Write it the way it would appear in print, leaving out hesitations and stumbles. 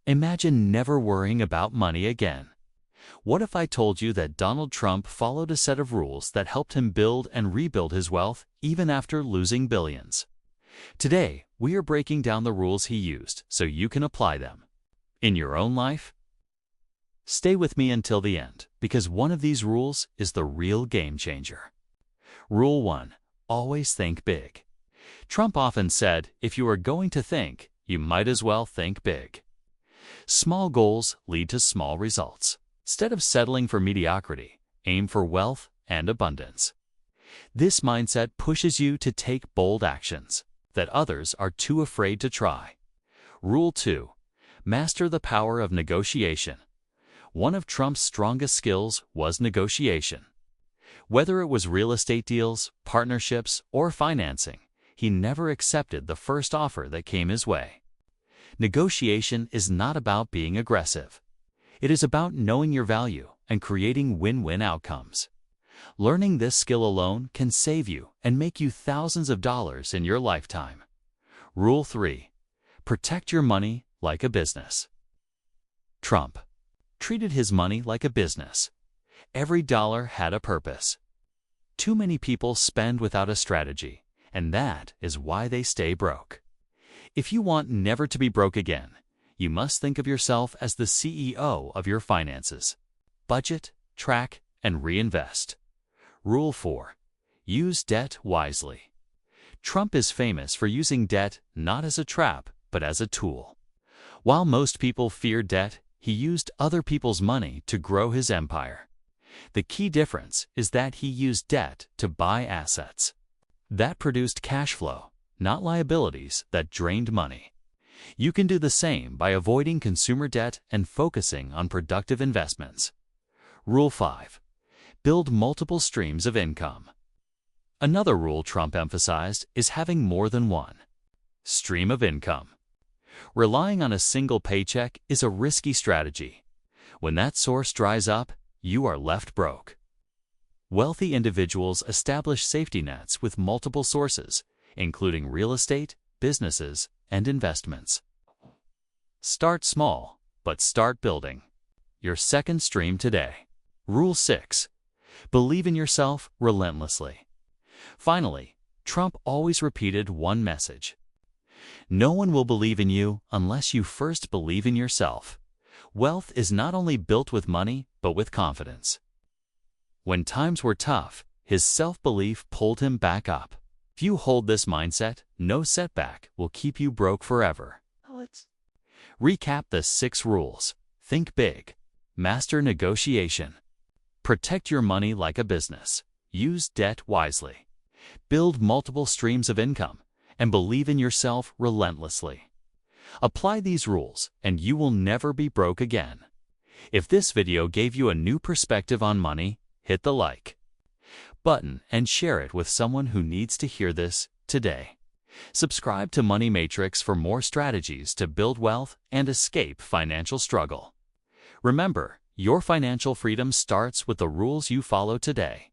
Imagine never worrying about money again. What if I told you that Donald Trump followed a set of rules that helped him build and rebuild his wealth even after losing billions? Today, we are breaking down the rules he used so you can apply them in your own life. Stay with me until the end, because one of these rules is the real game changer. Rule 1. Always think big. Trump often said, if you are going to think, you might as well think big. Small goals lead to small results. Instead of settling for mediocrity, aim for wealth and abundance. This mindset pushes you to take bold actions that others are too afraid to try. Rule 2. Master the power of negotiation. One of Trump's strongest skills was negotiation. Whether it was real estate deals, partnerships, or financing, he never accepted the first offer that came his way. Negotiation is not about being aggressive. It is about knowing your value and creating win-win outcomes. Learning this skill alone can save you and make you thousands of dollars in your lifetime. Rule 3. Protect your money like a business. Trump treated his money like a business. Every dollar had a purpose. Too many people spend without a strategy, and that is why they stay broke. If you want never to be broke again, you must think of yourself as the CEO of your finances. Budget, track, and reinvest. Rule 4. Use debt wisely. Trump is famous for using debt not as a trap, but as a tool. While most people fear debt, he used other people's money to grow his empire. The key difference is that he used debt to buy assets that produced cash flow, not liabilities that drained money. You can do the same by avoiding consumer debt and focusing on productive investments. Rule 5. Build multiple streams of income. Another rule Trump emphasized is having more than one stream of income. Relying on a single paycheck is a risky strategy. When that source dries up, you are left broke. Wealthy individuals establish safety nets with multiple sources, including real estate, businesses, and investments. Start small, but start building your second stream today. Rule 6. Believe in yourself relentlessly. Finally, Trump always repeated one message. No one will believe in you unless you first believe in yourself. Wealth is not only built with money, but with confidence. When times were tough, his self-belief pulled him back up. If you hold this mindset, no setback will keep you broke forever. Let's recap the 6 rules. Think big. Master negotiation. Protect your money like a business. Use debt wisely. Build multiple streams of income. And believe in yourself relentlessly. Apply these rules, and you will never be broke again. If this video gave you a new perspective on money, hit the like button and share it with someone who needs to hear this today. Subscribe to Money Matrix for more strategies to build wealth and escape financial struggle. Remember, your financial freedom starts with the rules you follow today.